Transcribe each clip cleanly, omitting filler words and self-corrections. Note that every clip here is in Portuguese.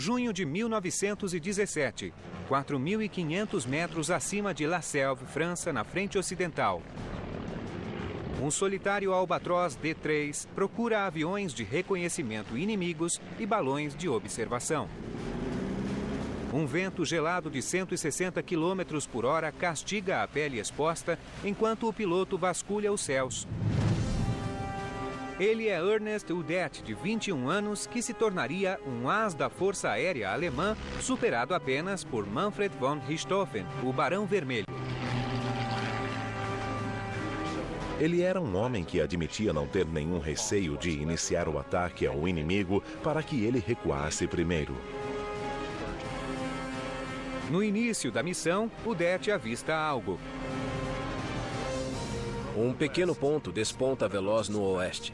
junho de 1917, 4.500 metros acima de La Selve, França, na frente ocidental. Um solitário Albatros D-3 procura aviões de reconhecimento inimigos e balões de observação. Um vento gelado de 160 km por hora castiga a pele exposta enquanto o piloto vasculha os céus. Ele é Ernest Udet, de 21 anos, que se tornaria um as da Força Aérea Alemã, superado apenas por Manfred von Richthofen, o Barão Vermelho. Ele era um homem que admitia não ter nenhum receio de iniciar o ataque ao inimigo para que ele recuasse primeiro. No início da missão, Udet avista algo. Um pequeno ponto desponta veloz no oeste.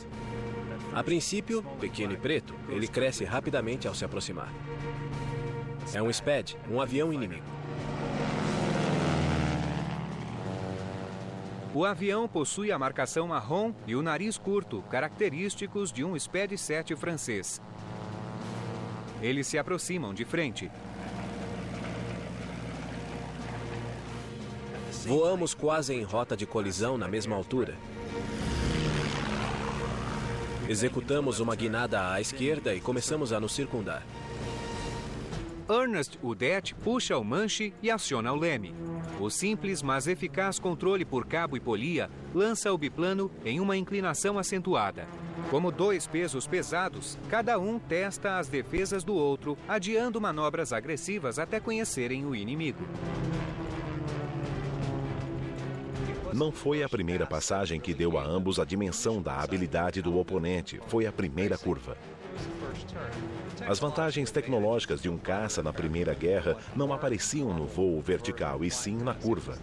A princípio, pequeno e preto, ele cresce rapidamente ao se aproximar. É um SPAD, um avião inimigo. O avião possui a marcação marrom e o nariz curto, característicos de um SPAD 7 francês. Eles se aproximam de frente. Voamos quase em rota de colisão na mesma altura. Executamos uma guinada à esquerda e começamos a nos circundar. Ernest Udet puxa o manche e aciona o leme. O simples, mas eficaz controle por cabo e polia lança o biplano em uma inclinação acentuada. Como dois pesos pesados, cada um testa as defesas do outro, adiando manobras agressivas até conhecerem o inimigo. Não foi a primeira passagem que deu a ambos a dimensão da habilidade do oponente, foi a primeira curva. As vantagens tecnológicas de um caça na Primeira Guerra não apareciam no voo vertical, e sim na curva.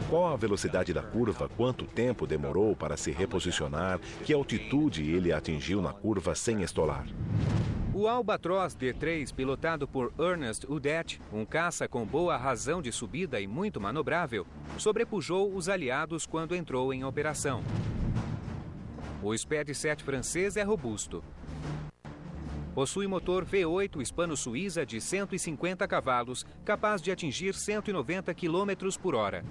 Qual a velocidade da curva, quanto tempo demorou para se reposicionar, que altitude ele atingiu na curva sem estolar. O Albatros D-3, pilotado por Ernest Udet, um caça com boa razão de subida e muito manobrável, sobrepujou os aliados quando entrou em operação. O SPAD 7 francês é robusto. Possui motor V8 hispano-suíça de 150 cavalos, capaz de atingir 190 km por hora.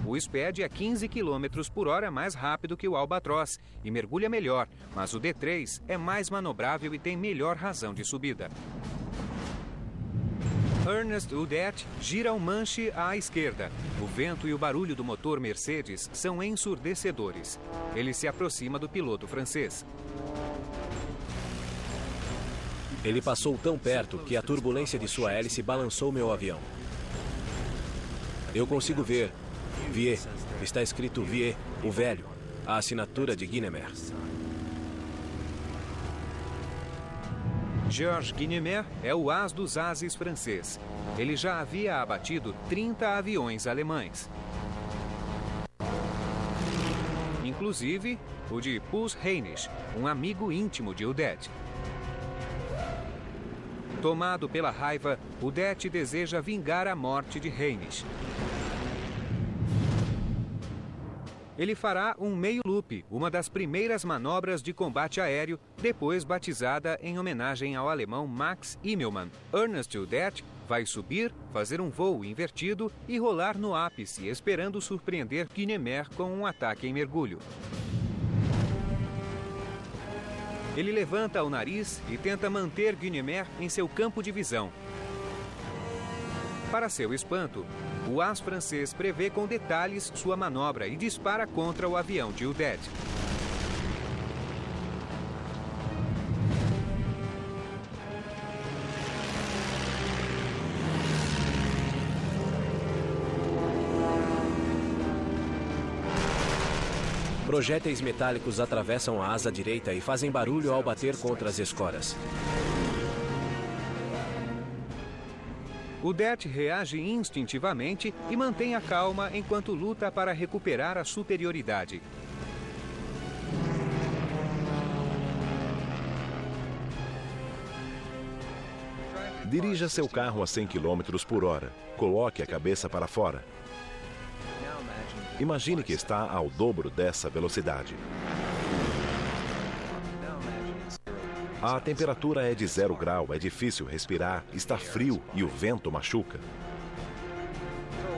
O SPAD é 15 km por hora mais rápido que o Albatros e mergulha melhor, mas o D-3 é mais manobrável e tem melhor razão de subida. Ernest Udet gira o manche à esquerda. O vento e o barulho do motor Mercedes são ensurdecedores. Ele se aproxima do piloto francês. Ele passou tão perto que a turbulência de sua hélice balançou meu avião. Eu consigo ver. Vie. Está escrito Vie, o velho. A assinatura de Guynemer. Georges Guynemer é o as dos ases francês. Ele já havia abatido 30 aviões alemães. Inclusive o de Puls Heinrich, um amigo íntimo de Udet. Tomado pela raiva, Udet deseja vingar a morte de Heinrich. Ele fará um meio-loop, uma das primeiras manobras de combate aéreo, depois batizada em homenagem ao alemão Max Immelmann. Ernest Udet vai subir, fazer um voo invertido e rolar no ápice, esperando surpreender Guynemer com um ataque em mergulho. Ele levanta o nariz e tenta manter Guynemer em seu campo de visão. Para seu espanto, o as francês prevê com detalhes sua manobra e dispara contra o avião de Udet. Projéteis metálicos atravessam a asa direita e fazem barulho ao bater contra as escoras. Udet reage instintivamente e mantém a calma enquanto luta para recuperar a superioridade. Dirija seu carro a 100 km por hora. Coloque a cabeça para fora. Imagine que está ao dobro dessa velocidade. A temperatura é de 0 grau, é difícil respirar, está frio e o vento machuca.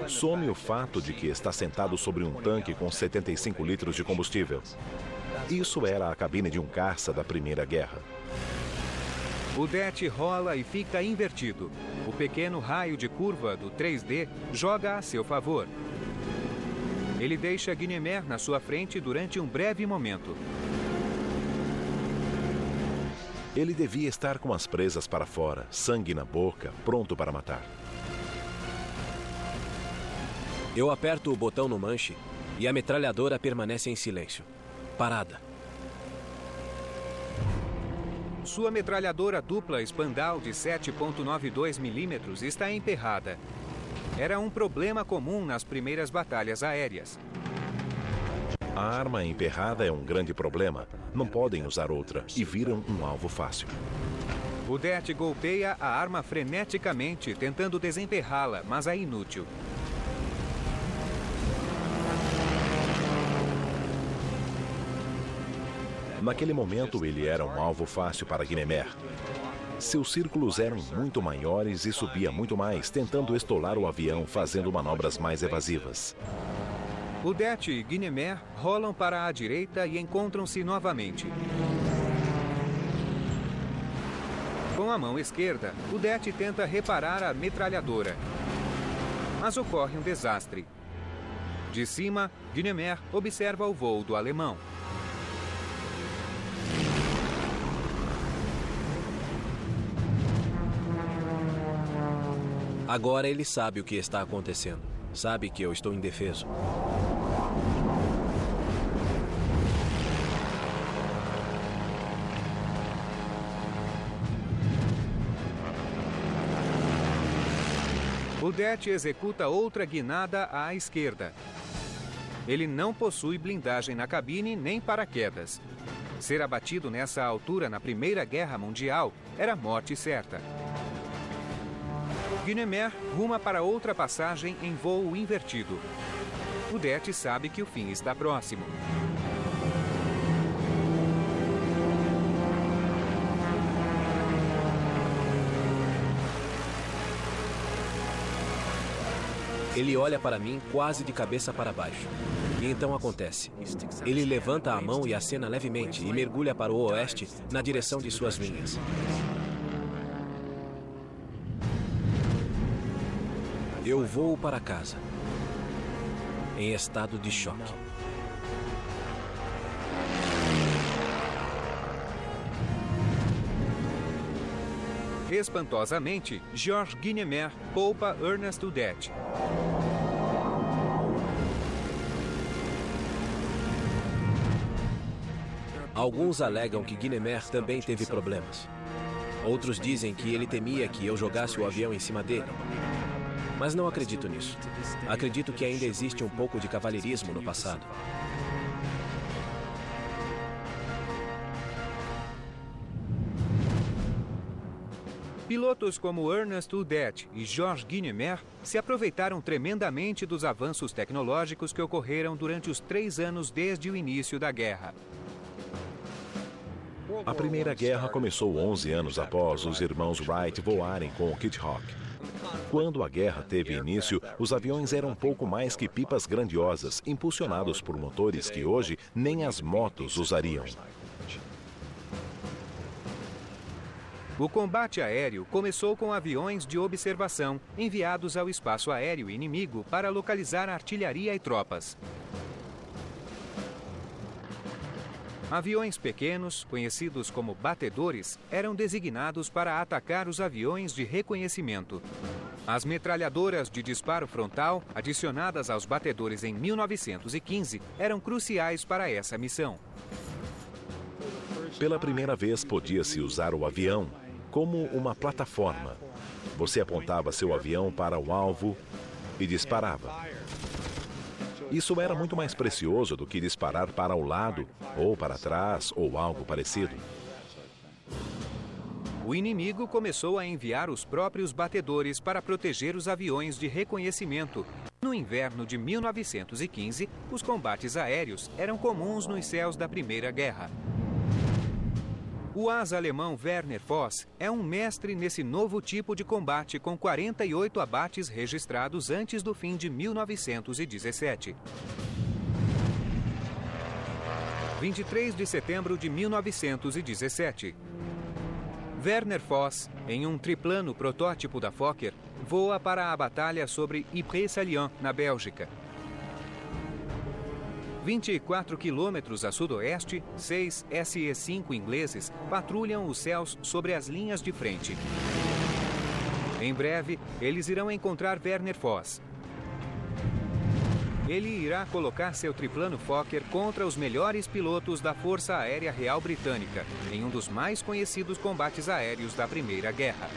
Some o fato de que está sentado sobre um tanque com 75 litros de combustível. Isso era a cabine de um caça da Primeira Guerra. O Det rola e fica invertido. O pequeno raio de curva do 3D joga a seu favor. Ele deixa Guynemer na sua frente durante um breve momento. Ele devia estar com as presas para fora, sangue na boca, pronto para matar. Eu aperto o botão no manche e a metralhadora permanece em silêncio, parada. Sua metralhadora dupla Spandau de 7,92 milímetros está emperrada. Era um problema comum nas primeiras batalhas aéreas. A arma emperrada é um grande problema. Não podem usar outra e viram um alvo fácil. O Det golpeia a arma freneticamente, tentando desemperrá-la, mas é inútil. Naquele momento, ele era um alvo fácil para Guynemer. Seus círculos eram muito maiores e subia muito mais, tentando estolar o avião, fazendo manobras mais evasivas. O Det e Guynemer rolam para a direita e encontram-se novamente. Com a mão esquerda, o Det tenta reparar a metralhadora. Mas ocorre um desastre. De cima, Guynemer observa o voo do alemão. Agora ele sabe o que está acontecendo. Sabe que eu estou indefeso. O Det executa outra guinada à esquerda. Ele não possui blindagem na cabine nem paraquedas. Ser abatido nessa altura na Primeira Guerra Mundial era morte certa. Guynemer ruma para outra passagem em voo invertido. O Det sabe que o fim está próximo. Ele olha para mim quase de cabeça para baixo. E então acontece. Ele levanta a mão e acena levemente e mergulha para o oeste na direção de suas linhas. Eu vou para casa, em estado de choque. Espantosamente, Georges Guynemer poupa Ernest Udet. Alguns alegam que Guynemer também teve problemas. Outros dizem que ele temia que eu jogasse o avião em cima dele. Mas não acredito nisso. Acredito que ainda existe um pouco de cavalheirismo no passado. Pilotos como Ernest Udet e Georges Guynemer se aproveitaram tremendamente dos avanços tecnológicos que ocorreram durante os 3 anos desde o início da guerra. A Primeira Guerra começou 11 anos após os irmãos Wright voarem com o Kitty Hawk. Quando a guerra teve início, os aviões eram um pouco mais que pipas grandiosas, impulsionados por motores que hoje nem as motos usariam. O combate aéreo começou com aviões de observação enviados ao espaço aéreo inimigo para localizar artilharia e tropas. Aviões pequenos, conhecidos como batedores, eram designados para atacar os aviões de reconhecimento. As metralhadoras de disparo frontal, adicionadas aos batedores em 1915, eram cruciais para essa missão. Pela primeira vez, podia-se usar o avião como uma plataforma. Você apontava seu avião para o alvo e disparava. Isso era muito mais precioso do que disparar para o lado, ou para trás, ou algo parecido. O inimigo começou a enviar os próprios batedores para proteger os aviões de reconhecimento. No inverno de 1915, os combates aéreos eram comuns nos céus da Primeira Guerra. O asa alemão Werner Voss é um mestre nesse novo tipo de combate com 48 abates registrados antes do fim de 1917. 23 de setembro de 1917. Werner Voss, em um triplano protótipo da Fokker, voa para a batalha sobre Ypres-Salient, na Bélgica. 24 quilômetros a sudoeste, 6 SE-5 ingleses patrulham os céus sobre as linhas de frente. Em breve, eles irão encontrar Werner Voss. Ele irá colocar seu triplano Fokker contra os melhores pilotos da Força Aérea Real Britânica, em um dos mais conhecidos combates aéreos da Primeira Guerra.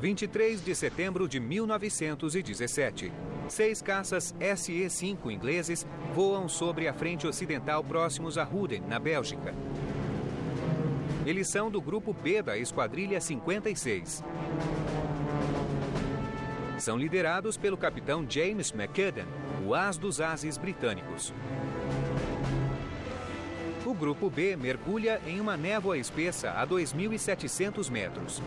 23 de setembro de 1917. 6 caças SE-5 ingleses voam sobre a frente ocidental próximos a Houten, na Bélgica. Eles são do grupo B da Esquadrilha 56. São liderados pelo capitão James McCudden, o as dos ases britânicos. O grupo B mergulha em uma névoa espessa a 2.700 metros.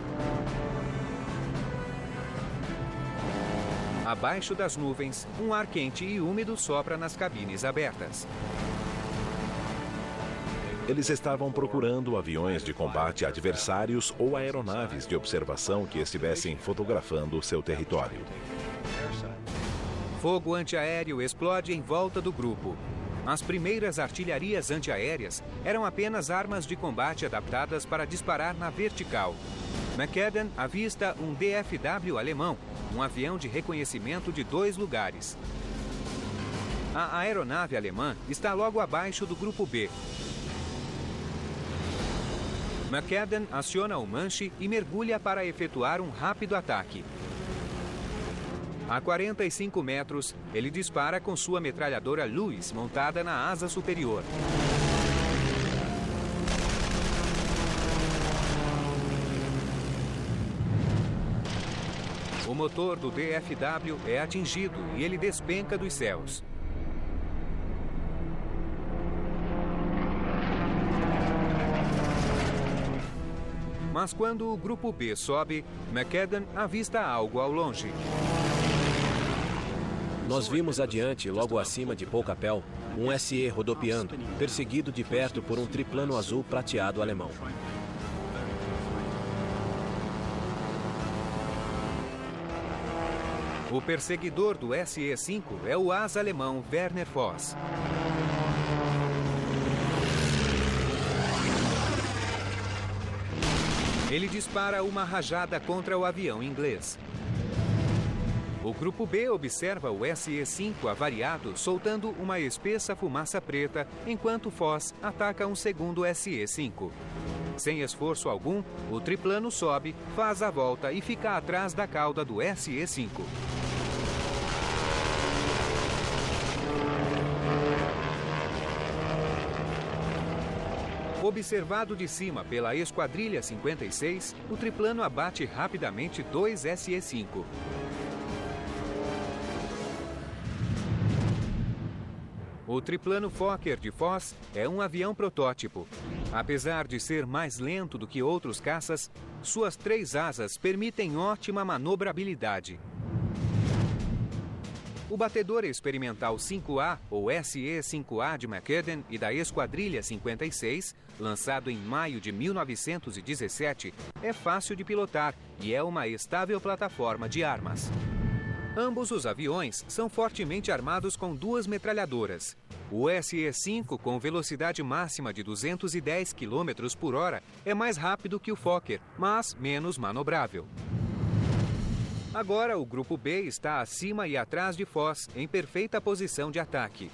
Abaixo das nuvens, um ar quente e úmido sopra nas cabines abertas. Eles estavam procurando aviões de combate adversários ou aeronaves de observação que estivessem fotografando seu território. Fogo antiaéreo explode em volta do grupo. As primeiras artilharias antiaéreas eram apenas armas de combate adaptadas para disparar na vertical. McCudden avista um DFW alemão, um avião de reconhecimento de 2 lugares. A aeronave alemã está logo abaixo do grupo B. McCudden aciona o manche e mergulha para efetuar um rápido ataque. A 45 metros, ele dispara com sua metralhadora Lewis montada na asa superior. O motor do DFW é atingido e ele despenca dos céus. Mas quando o grupo B sobe, McCudden avista algo ao longe. Nós vimos adiante, logo acima de Polcapel, um SE rodopiando, perseguido de perto por um triplano azul prateado alemão. O perseguidor do SE-5 é o asa alemão Werner Voss. Ele dispara uma rajada contra o avião inglês. O grupo B observa o SE-5 avariado soltando uma espessa fumaça preta, enquanto Voss ataca um segundo SE-5. Sem esforço algum, o triplano sobe, faz a volta e fica atrás da cauda do SE-5. Observado de cima pela Esquadrilha 56, o triplano abate rapidamente 2 SE-5. O triplano Fokker de Voss é um avião protótipo. Apesar de ser mais lento do que outros caças, suas 3 asas permitem ótima manobrabilidade. O batedor experimental 5A, ou SE-5A de McCudden e da Esquadrilha 56, lançado em maio de 1917, é fácil de pilotar e é uma estável plataforma de armas. Ambos os aviões são fortemente armados com 2 metralhadoras. O SE-5, com velocidade máxima de 210 km por hora, é mais rápido que o Fokker, mas menos manobrável. Agora, o grupo B está acima e atrás de Voss, em perfeita posição de ataque.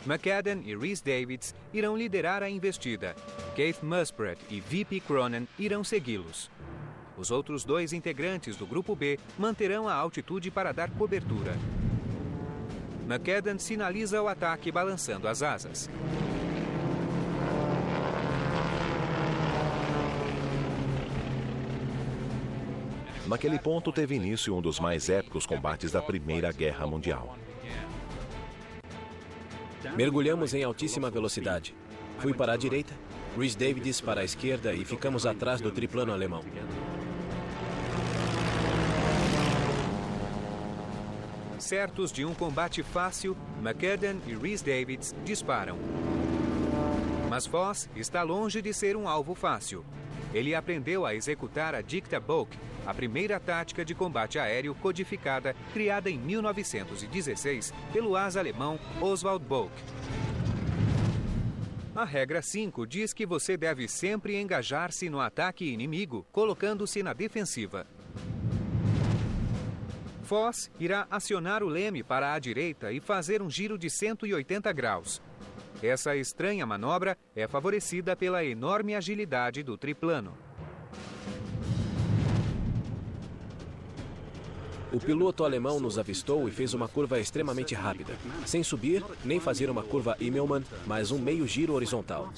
McCudden e Rhys Davids irão liderar a investida. Keith Muspratt e V.P. Cronin irão segui-los. Os outros 2 integrantes do grupo B manterão a altitude para dar cobertura. McCudden sinaliza o ataque balançando as asas. Naquele ponto teve início um dos mais épicos combates da Primeira Guerra Mundial. Mergulhamos em altíssima velocidade. Fui para a direita, Rhys Davids para a esquerda e ficamos atrás do triplano alemão. Certos de um combate fácil, McCudden e Rhys Davids disparam. Mas Voss está longe de ser um alvo fácil. Ele aprendeu a executar a Dicta Boke, a primeira tática de combate aéreo codificada, criada em 1916 pelo asa alemão Oswald Boke. A regra 5 diz que você deve sempre engajar-se no ataque inimigo, colocando-se na defensiva. Voss irá acionar o leme para a direita e fazer um giro de 180 graus. Essa estranha manobra é favorecida pela enorme agilidade do triplano. O piloto alemão nos avistou e fez uma curva extremamente rápida, sem subir nem fazer uma curva Immelmann, mas um meio giro horizontal.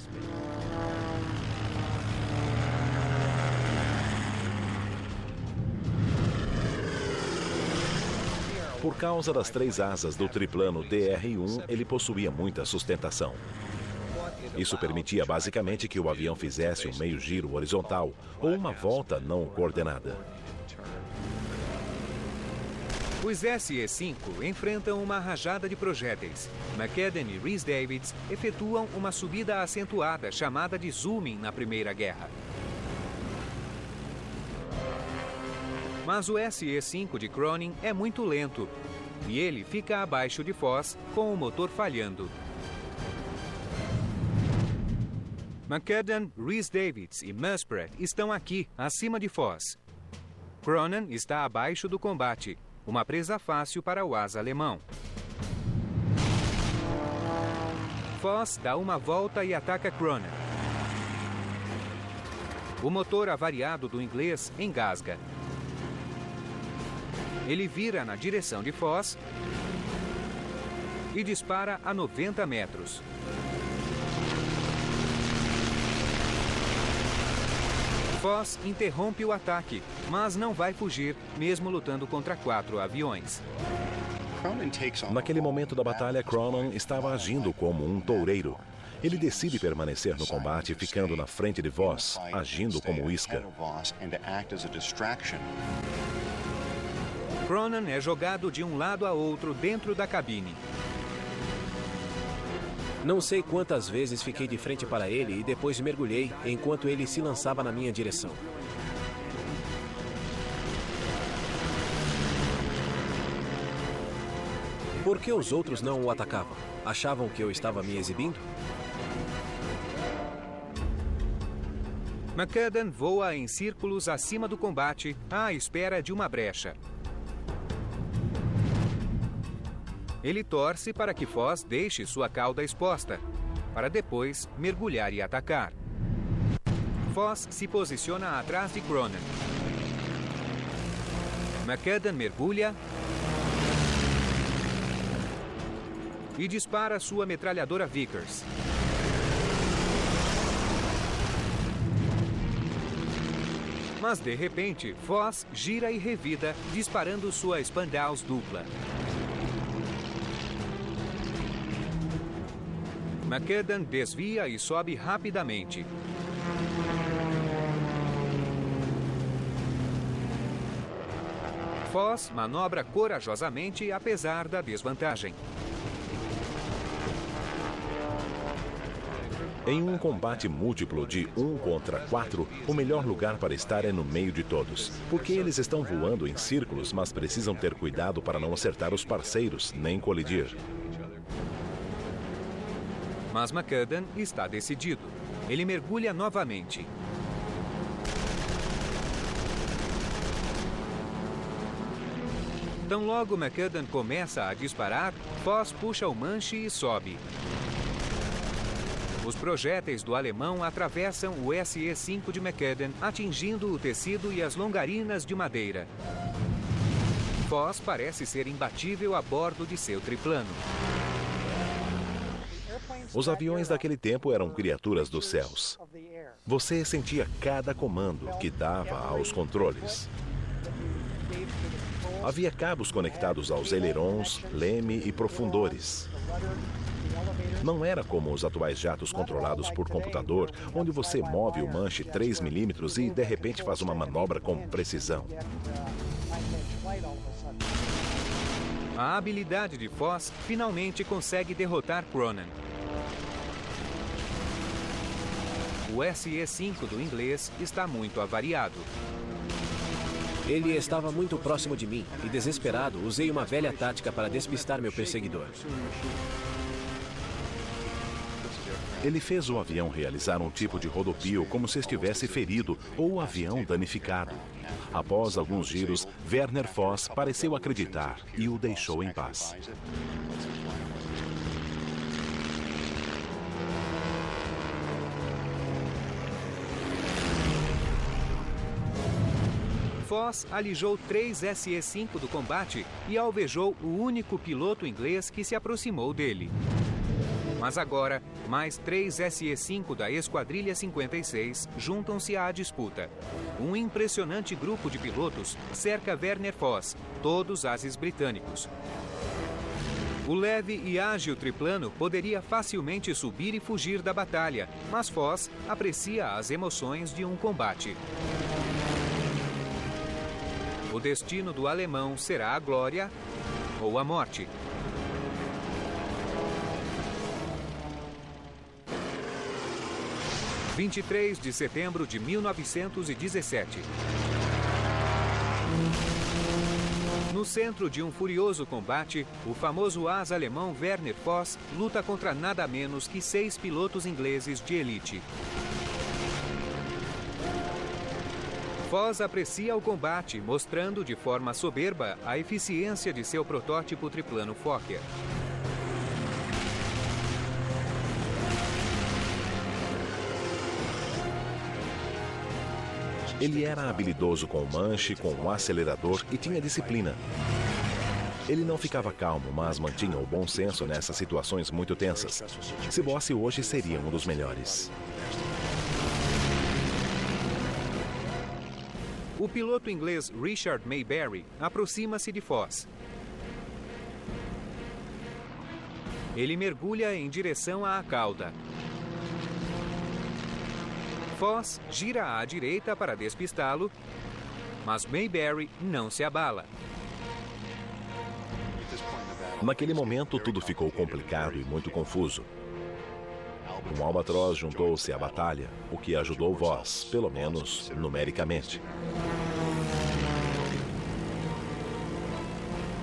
Por causa das 3 asas do triplano DR-1, ele possuía muita sustentação. Isso permitia basicamente que o avião fizesse um meio giro horizontal ou uma volta não coordenada. Os SE-5 enfrentam uma rajada de projéteis. McCudden e Rhys Davids efetuam uma subida acentuada chamada de zooming na Primeira Guerra. Mas o SE-5 de Cronin é muito lento e ele fica abaixo de Voss com o motor falhando. McCudden, Rhys Davids e Muspratt estão aqui, acima de Voss. Cronin está abaixo do combate, uma presa fácil para o asa alemão. Voss dá uma volta e ataca Cronin. O motor avariado do inglês engasga. Ele vira na direção de Voss e dispara a 90 metros. Voss interrompe o ataque, mas não vai fugir, mesmo lutando contra 4 aviões. Naquele momento da batalha, Cronin estava agindo como um toureiro. Ele decide permanecer no combate, ficando na frente de Voss, agindo como isca. Cronin é jogado de um lado a outro dentro da cabine. Não sei quantas vezes fiquei de frente para ele e depois mergulhei enquanto ele se lançava na minha direção. Por que os outros não o atacavam? Achavam que eu estava me exibindo? McCudden voa em círculos acima do combate, à espera de uma brecha. Ele torce para que Voss deixe sua cauda exposta, para depois mergulhar e atacar. Voss se posiciona atrás de Cronin. McCudden mergulha e dispara sua metralhadora Vickers. Mas, de repente, Voss gira e revida, disparando sua Spandaus dupla. McCudden desvia e sobe rapidamente. Voss manobra corajosamente, apesar da desvantagem. Em um combate múltiplo de 1 contra 4, o melhor lugar para estar é no meio de todos, porque eles estão voando em círculos, mas precisam ter cuidado para não acertar os parceiros, nem colidir. Mas McCudden está decidido. Ele mergulha novamente. Tão logo McCudden começa a disparar, Voss puxa o manche e sobe. Os projéteis do alemão atravessam o SE-5 de McCudden, atingindo o tecido e as longarinas de madeira. Voss parece ser imbatível a bordo de seu triplano. Os aviões daquele tempo eram criaturas dos céus. Você sentia cada comando que dava aos controles. Havia cabos conectados aos ailerons, leme e profundores. Não era como os atuais jatos controlados por computador, onde você move o manche 3 milímetros e, de repente, faz uma manobra com precisão. A habilidade de Foss finalmente consegue derrotar Cronin. O SE-5 do inglês está muito avariado. Ele estava muito próximo de mim e, desesperado, usei uma velha tática para despistar meu perseguidor. Ele fez o avião realizar um tipo de rodopio como se estivesse ferido ou o avião danificado. Após alguns giros, Werner Voss pareceu acreditar e o deixou em paz. Voss alijou 3 SE-5 do combate e alvejou o único piloto inglês que se aproximou dele. Mas agora, mais 3 SE-5 da Esquadrilha 56 juntam-se à disputa. Um impressionante grupo de pilotos cerca Werner Voss, todos ases britânicos. O leve e ágil triplano poderia facilmente subir e fugir da batalha, mas Voss aprecia as emoções de um combate. O destino do alemão será a glória ou a morte. – 23 de setembro de 1917. No centro de um furioso combate, o famoso asa alemão Werner Voss luta contra nada menos que 6 pilotos ingleses de elite. Voss aprecia o combate, mostrando de forma soberba a eficiência de seu protótipo triplano Fokker. Ele era habilidoso com o manche, com o acelerador e tinha disciplina. Ele não ficava calmo, mas mantinha o bom senso nessas situações muito tensas. Se Bosse hoje seria um dos melhores. O piloto inglês Richard Mayberry aproxima-se de Voss. Ele mergulha em direção à cauda. Voss gira à direita para despistá-lo, mas Mayberry não se abala. Naquele momento, tudo ficou complicado e muito confuso. Um albatroz juntou-se à batalha, o que ajudou Voss, pelo menos numericamente.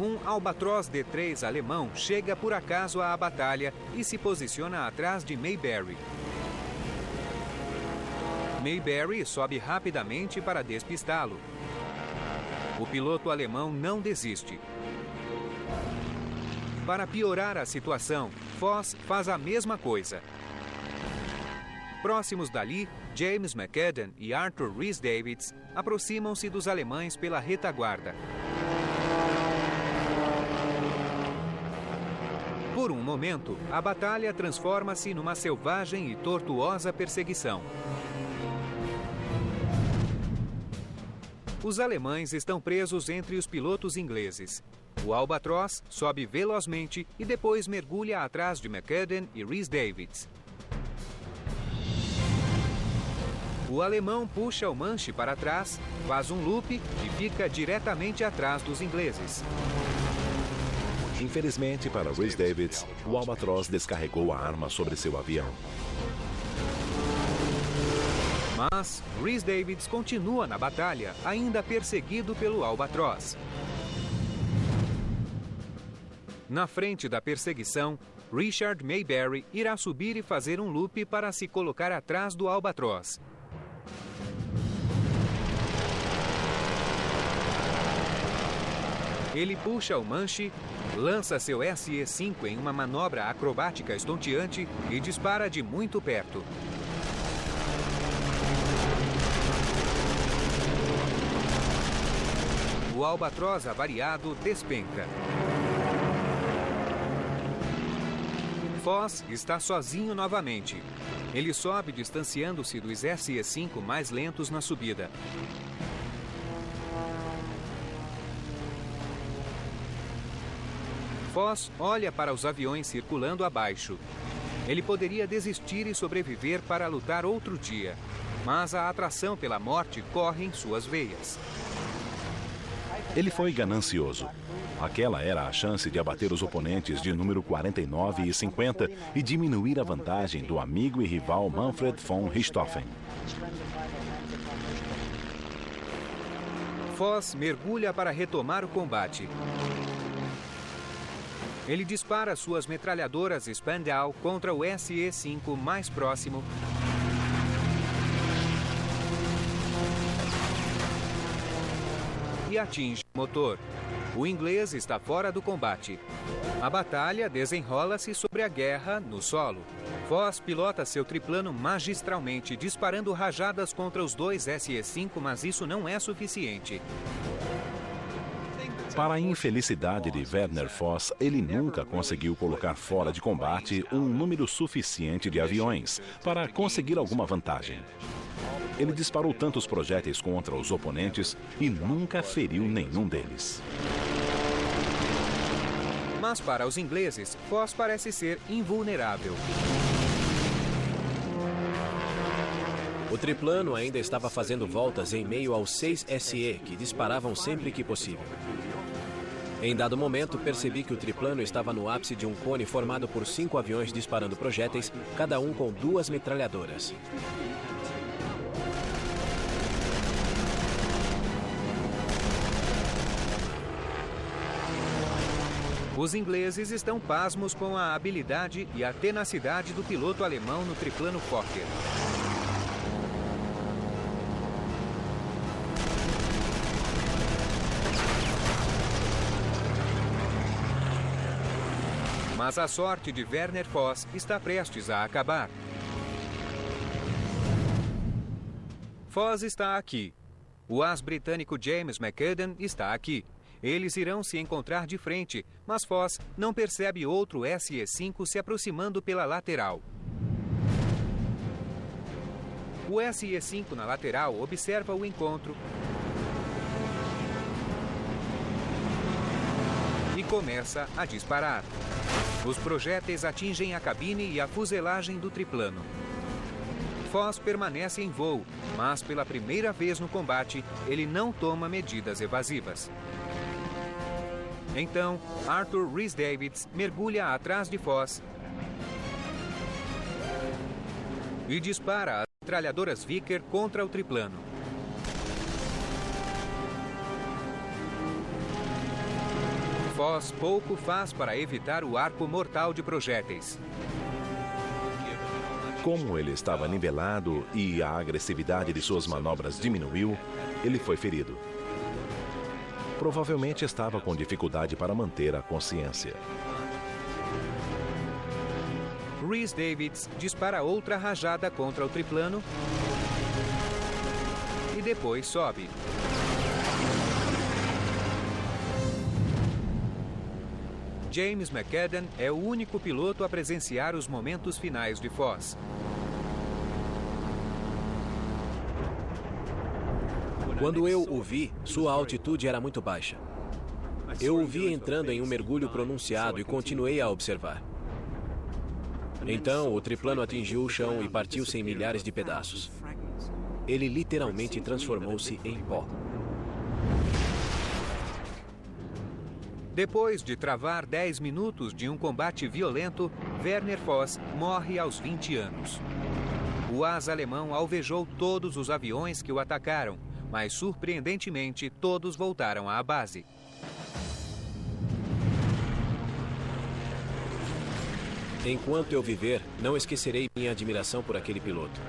Um Albatroz D3 alemão chega por acaso à batalha e se posiciona atrás de Mayberry. Mayberry sobe rapidamente para despistá-lo. O piloto alemão não desiste. Para piorar a situação, Voss faz a mesma coisa. Próximos dali, James McAdam e Arthur Rhys-Davids aproximam-se dos alemães pela retaguarda. Por um momento, a batalha transforma-se numa selvagem e tortuosa perseguição. Os alemães estão presos entre os pilotos ingleses. O Albatroz sobe velozmente e depois mergulha atrás de McAdam e Rhys-Davids. O alemão puxa o manche para trás, faz um loop e fica diretamente atrás dos ingleses. Infelizmente para Rhys-Davids, o Albatroz descarregou a arma sobre seu avião. Mas Rhys-Davids continua na batalha, ainda perseguido pelo Albatroz. Na frente da perseguição, Richard Mayberry irá subir e fazer um loop para se colocar atrás do Albatroz. Ele puxa o manche, lança seu SE-5 em uma manobra acrobática estonteante e dispara de muito perto. O Albatroz avariado despenca. Voss está sozinho novamente. Ele sobe distanciando-se dos SE-5 mais lentos na subida. Foss olha para os aviões circulando abaixo. Ele poderia desistir e sobreviver para lutar outro dia, mas a atração pela morte corre em suas veias. Ele foi ganancioso. Aquela era a chance de abater os oponentes de número 49 e 50 e diminuir a vantagem do amigo e rival Manfred von Richthofen. Foss mergulha para retomar o combate. Ele dispara suas metralhadoras Spandau contra o SE-5 mais próximo e atinge o motor. O inglês está fora do combate. A batalha desenrola-se sobre a guerra no solo. Foss pilota seu triplano magistralmente, disparando rajadas contra os dois SE-5, mas isso não é suficiente. Para a infelicidade de Werner Foss, ele nunca conseguiu colocar fora de combate um número suficiente de aviões para conseguir alguma vantagem. Ele disparou tantos projéteis contra os oponentes e nunca feriu nenhum deles. Mas para os ingleses, Foss parece ser invulnerável. O triplano ainda estava fazendo voltas em meio aos 6 SE, que disparavam sempre que possível. Em dado momento, percebi que o triplano estava no ápice de um cone formado por 5 aviões disparando projéteis, cada um com 2 metralhadoras. Os ingleses estão pasmos com a habilidade e a tenacidade do piloto alemão no triplano Fokker. Mas a sorte de Werner Foss está prestes a acabar. Foss está aqui. O as britânico James McAdam está aqui. Eles irão se encontrar de frente, mas Foss não percebe outro SE-5 se aproximando pela lateral. O SE-5 na lateral observa o encontro e começa a disparar. Os projéteis atingem a cabine e a fuselagem do triplano. Foss permanece em voo, mas pela primeira vez no combate, ele não toma medidas evasivas. Então, Arthur Rhys-Davids mergulha atrás de Foss e dispara as metralhadoras Vickers contra o triplano. Foss pouco faz para evitar o arco mortal de projéteis. Como ele estava nivelado e a agressividade de suas manobras diminuiu, ele foi ferido. Provavelmente estava com dificuldade para manter a consciência. Rhys-Davids dispara outra rajada contra o triplano e depois sobe. James McAdam é o único piloto a presenciar os momentos finais de Foss. Quando eu o vi, sua altitude era muito baixa. Eu o vi entrando em um mergulho pronunciado e continuei a observar. Então, o triplano atingiu o chão e partiu-se em milhares de pedaços. Ele literalmente transformou-se em pó. Depois de travar 10 minutos de um combate violento, Werner Foss morre aos 20 anos. O as alemão alvejou todos os aviões que o atacaram, mas surpreendentemente todos voltaram à base. Enquanto eu viver, não esquecerei minha admiração por aquele piloto.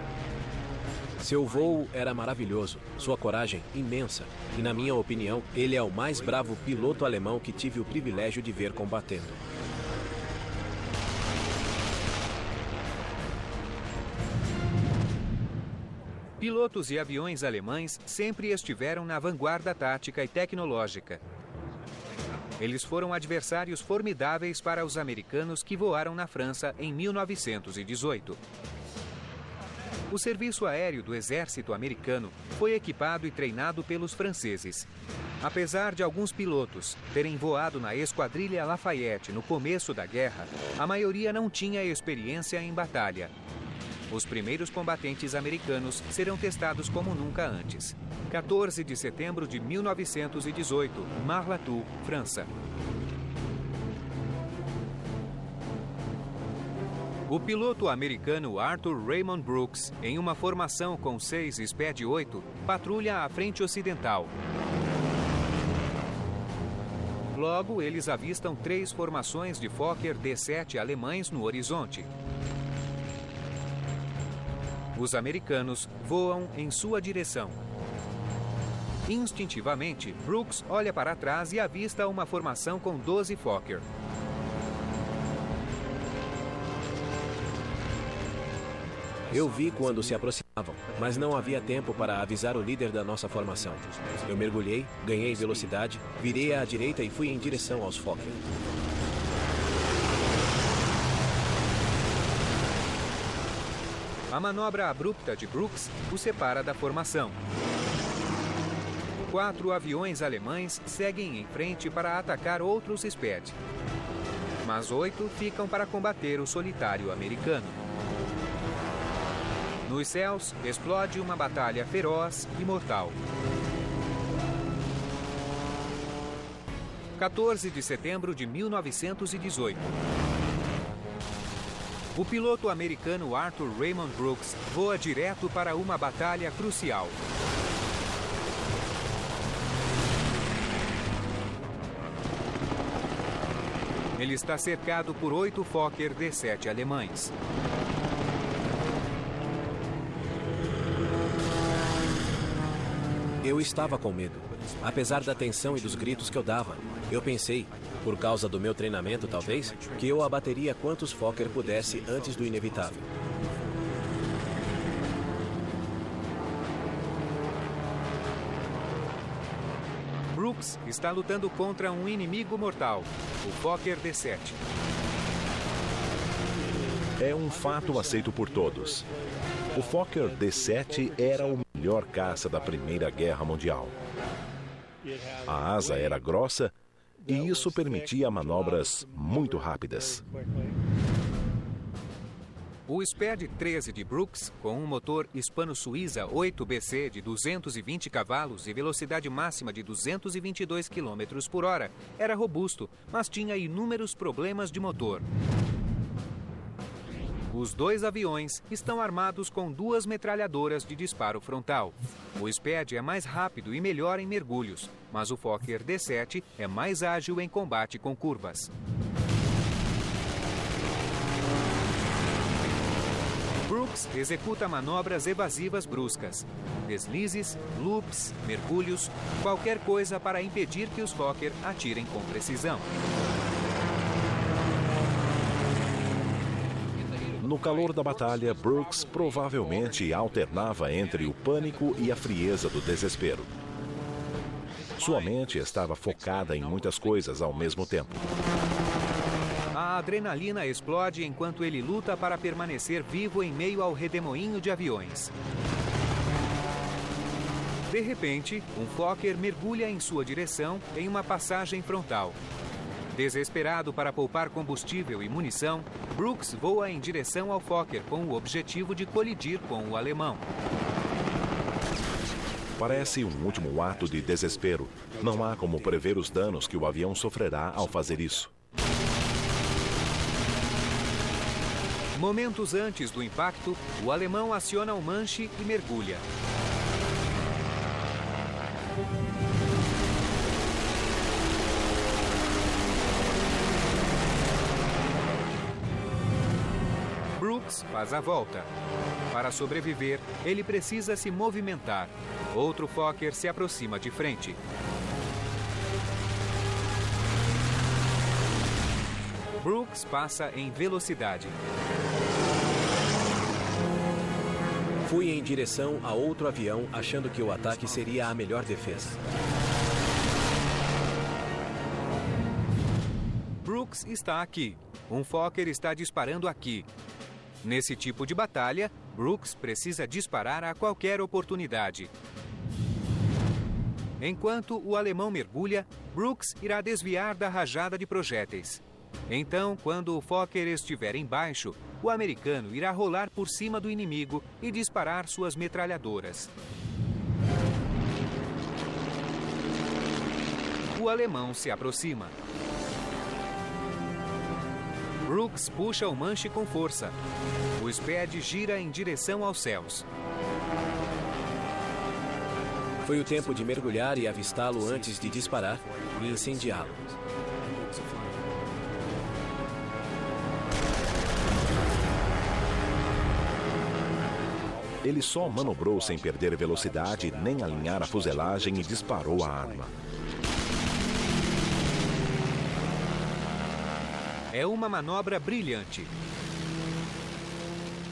Seu voo era maravilhoso, sua coragem imensa, e na minha opinião, ele é o mais bravo piloto alemão que tive o privilégio de ver combatendo. Pilotos e aviões alemães sempre estiveram na vanguarda tática e tecnológica. Eles foram adversários formidáveis para os americanos que voaram na França em 1918. O serviço aéreo do exército americano foi equipado e treinado pelos franceses. Apesar de alguns pilotos terem voado na Esquadrilha Lafayette no começo da guerra, a maioria não tinha experiência em batalha. Os primeiros combatentes americanos serão testados como nunca antes. 14 de setembro de 1918, Marlatou, França. O piloto americano Arthur Raymond Brooks, em uma formação com 6 SPAD 8, patrulha a frente ocidental. Logo, eles avistam 3 formações de Fokker D-7 alemães no horizonte. Os americanos voam em sua direção. Instintivamente, Brooks olha para trás e avista uma formação com 12 Fokker. Eu vi quando se aproximavam, mas não havia tempo para avisar o líder da nossa formação. Eu mergulhei, ganhei velocidade, virei à direita e fui em direção aos Fokker. A manobra abrupta de Brooks o separa da formação. 4 aviões alemães seguem em frente para atacar outros SPAD. Mas 8 ficam para combater o solitário americano. Nos céus, explode uma batalha feroz e mortal. 14 de setembro de 1918. O piloto americano Arthur Raymond Brooks voa direto para uma batalha crucial. Ele está cercado por 8 Fokker D-7 alemães. Eu estava com medo. Apesar da tensão e dos gritos que eu dava, eu pensei, por causa do meu treinamento talvez, que eu abateria quantos Fokker pudesse antes do inevitável. Brooks está lutando contra um inimigo mortal, o Fokker D-7. É um fato aceito por todos. O Fokker D-7 era o melhor caça da Primeira Guerra Mundial. A asa era grossa e isso permitia manobras muito rápidas. O SPAD 13 de Brooks, com um motor hispano-suíça 8BC de 220 cavalos e velocidade máxima de 222 km por hora, era robusto, mas tinha inúmeros problemas de motor. Os 2 aviões estão armados com 2 metralhadoras de disparo frontal. O SPAD é mais rápido e melhor em mergulhos, mas o Fokker D-7 é mais ágil em combate com curvas. Brooks executa manobras evasivas bruscas, deslizes, loops, mergulhos, qualquer coisa para impedir que os Fokker atirem com precisão. No calor da batalha, Brooks provavelmente alternava entre o pânico e a frieza do desespero. Sua mente estava focada em muitas coisas ao mesmo tempo. A adrenalina explode enquanto ele luta para permanecer vivo em meio ao redemoinho de aviões. De repente, um Fokker mergulha em sua direção em uma passagem frontal. Desesperado para poupar combustível e munição, Brooks voa em direção ao Fokker com o objetivo de colidir com o alemão. Parece um último ato de desespero. Não há como prever os danos que o avião sofrerá ao fazer isso. Momentos antes do impacto, o alemão aciona o manche e mergulha. Brooks faz a volta. Para sobreviver, ele precisa se movimentar. Outro Fokker se aproxima de frente. Brooks passa em velocidade. Fui em direção a outro avião, achando que o ataque seria a melhor defesa. Brooks está aqui. Um Fokker está disparando aqui. Nesse tipo de batalha, Brooks precisa disparar a qualquer oportunidade. Enquanto o alemão mergulha, Brooks irá desviar da rajada de projéteis. Então, quando o Fokker estiver embaixo, o americano irá rolar por cima do inimigo e disparar suas metralhadoras. O alemão se aproxima. Brooks puxa o manche com força. O SPAD gira em direção aos céus. Foi o tempo de mergulhar e avistá-lo antes de disparar e incendiá-lo. Ele só manobrou sem perder velocidade nem alinhar a fuselagem e disparou a arma. É uma manobra brilhante.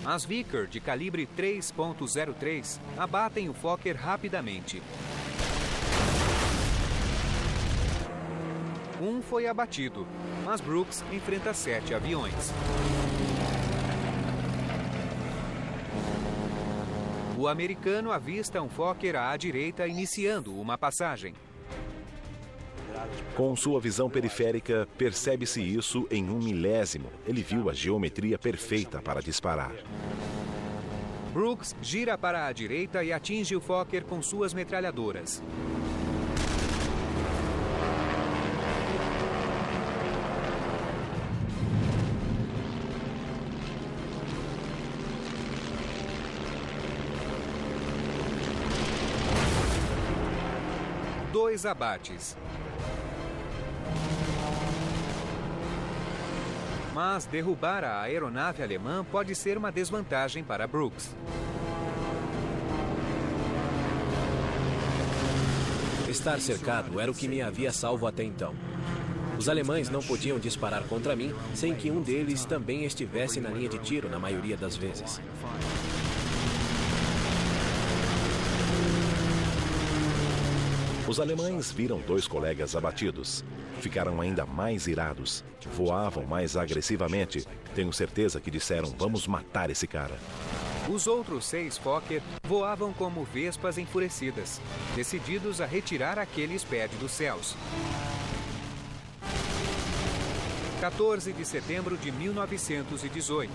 As Vickers de calibre 3.03 abatem o Fokker rapidamente. Um foi abatido, mas Brooks enfrenta 7 aviões. O americano avista um Fokker à direita iniciando uma passagem. Com sua visão periférica, percebe-se isso em 1 milésimo. Ele viu a geometria perfeita para disparar. Brooks gira para a direita e atinge o Fokker com suas metralhadoras. Dois abates. Mas derrubar a aeronave alemã pode ser uma desvantagem para Brooks. Estar cercado era o que me havia salvo até então. Os alemães não podiam disparar contra mim sem que um deles também estivesse na linha de tiro na maioria das vezes. Os alemães viram 2 colegas abatidos. Ficaram ainda mais irados. Voavam mais agressivamente. Tenho certeza que disseram, vamos matar esse cara. Os outros 6 Fokker voavam como vespas enfurecidas, decididos a retirar aquele SPAD dos céus. 14 de setembro de 1918.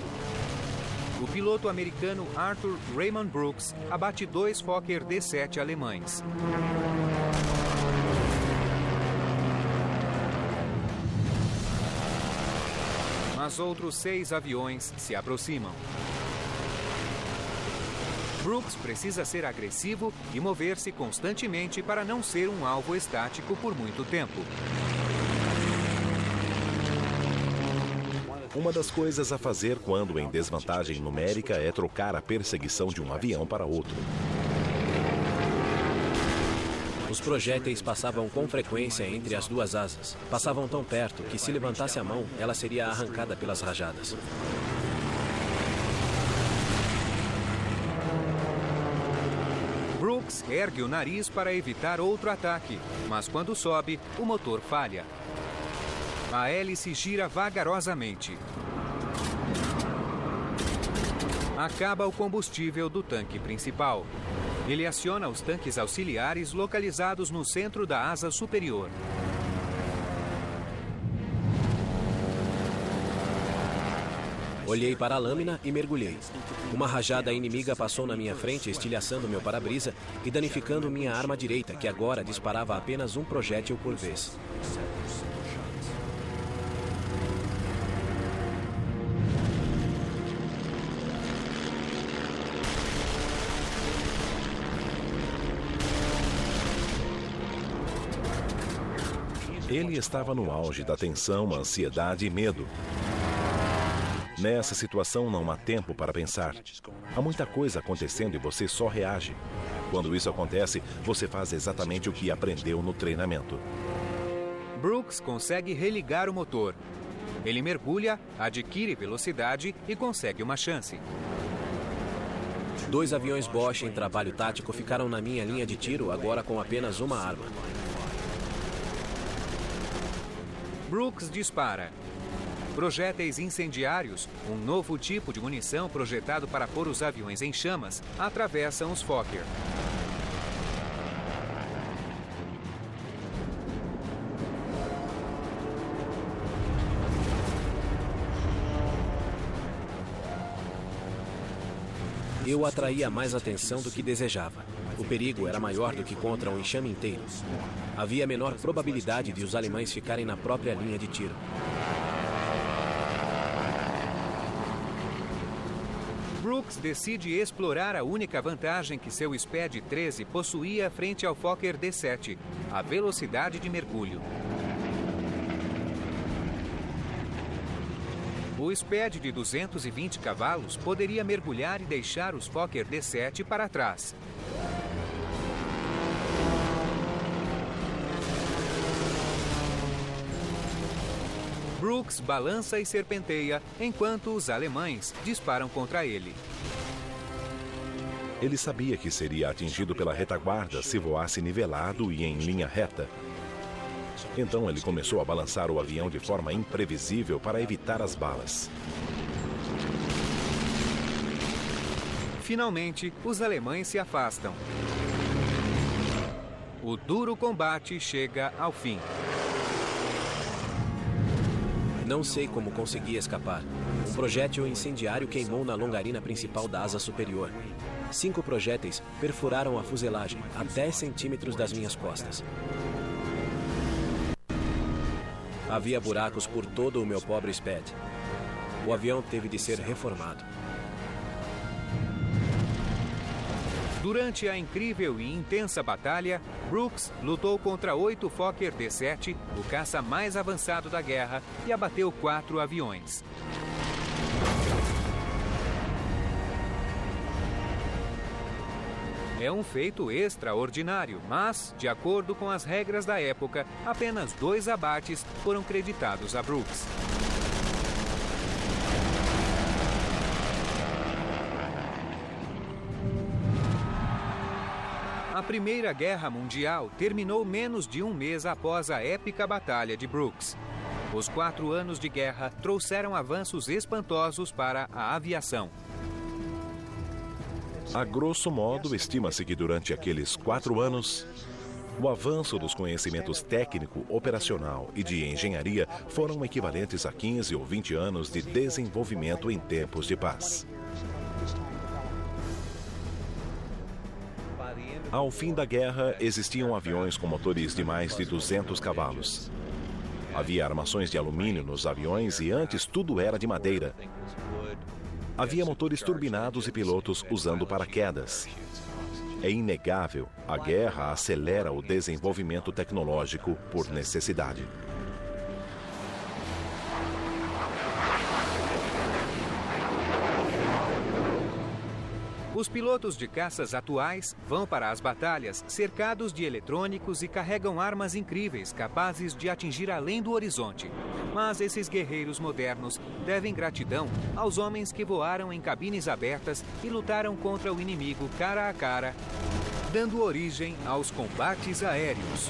O piloto americano Arthur Raymond Brooks abate 2 Fokker D-7 alemães. Mas outros 6 aviões se aproximam. Brooks precisa ser agressivo e mover-se constantemente para não ser um alvo estático por muito tempo. Uma das coisas a fazer quando em desvantagem numérica é trocar a perseguição de um avião para outro. Os projéteis passavam com frequência entre as 2 asas. Passavam tão perto que, se levantasse a mão, ela seria arrancada pelas rajadas. Brooks ergue o nariz para evitar outro ataque, mas quando sobe, o motor falha. A hélice gira vagarosamente. Acaba o combustível do tanque principal. Ele aciona os tanques auxiliares localizados no centro da asa superior. Olhei para a lâmina e mergulhei. Uma rajada inimiga passou na minha frente, estilhaçando meu para-brisa e danificando minha arma direita, que agora disparava apenas um projétil por vez. Ele estava no auge da tensão, ansiedade e medo. Nessa situação não há tempo para pensar. Há muita coisa acontecendo e você só reage. Quando isso acontece, você faz exatamente o que aprendeu no treinamento. Brooks consegue religar o motor. Ele mergulha, adquire velocidade e consegue uma chance. 2 aviões Bosch em trabalho tático ficaram na minha linha de tiro, agora com apenas uma arma. Brooks dispara. Projéteis incendiários, um novo tipo de munição projetado para pôr os aviões em chamas, atravessam os Fokker. Eu atraía mais atenção do que desejava. O perigo era maior do que contra um enxame inteiro. Havia menor probabilidade de os alemães ficarem na própria linha de tiro. Brooks decide explorar a única vantagem que seu SPAD 13 possuía frente ao Fokker D7, a velocidade de mergulho. O SPAD de 220 cavalos poderia mergulhar e deixar os Fokker D7 para trás. Brooks balança e serpenteia, enquanto os alemães disparam contra ele. Ele sabia que seria atingido pela retaguarda se voasse nivelado e em linha reta. Então ele começou a balançar o avião de forma imprevisível para evitar as balas. Finalmente, os alemães se afastam. O duro combate chega ao fim. Não sei como consegui escapar. Um projétil incendiário queimou na longarina principal da asa superior. 5 projéteis perfuraram a fuselagem a 10 centímetros das minhas costas. Havia buracos por todo o meu pobre SPAD. O avião teve de ser reformado. Durante a incrível e intensa batalha, Brooks lutou contra 8 Fokker D7, o caça mais avançado da guerra, e abateu 4 aviões. É um feito extraordinário, mas, de acordo com as regras da época, apenas 2 abates foram creditados a Brooks. A Primeira Guerra Mundial terminou menos de um mês após a épica Batalha de Brooks. Os 4 anos de guerra trouxeram avanços espantosos para a aviação. A grosso modo, estima-se que durante aqueles 4 anos, o avanço dos conhecimentos técnico, operacional e de engenharia foram equivalentes a 15 ou 20 anos de desenvolvimento em tempos de paz. Ao fim da guerra, existiam aviões com motores de mais de 200 cavalos. Havia armações de alumínio nos aviões e antes tudo era de madeira. Havia motores turbinados e pilotos usando paraquedas. É inegável, a guerra acelera o desenvolvimento tecnológico por necessidade. Os pilotos de caças atuais vão para as batalhas cercados de eletrônicos e carregam armas incríveis capazes de atingir além do horizonte. Mas esses guerreiros modernos devem gratidão aos homens que voaram em cabines abertas e lutaram contra o inimigo cara a cara, dando origem aos combates aéreos.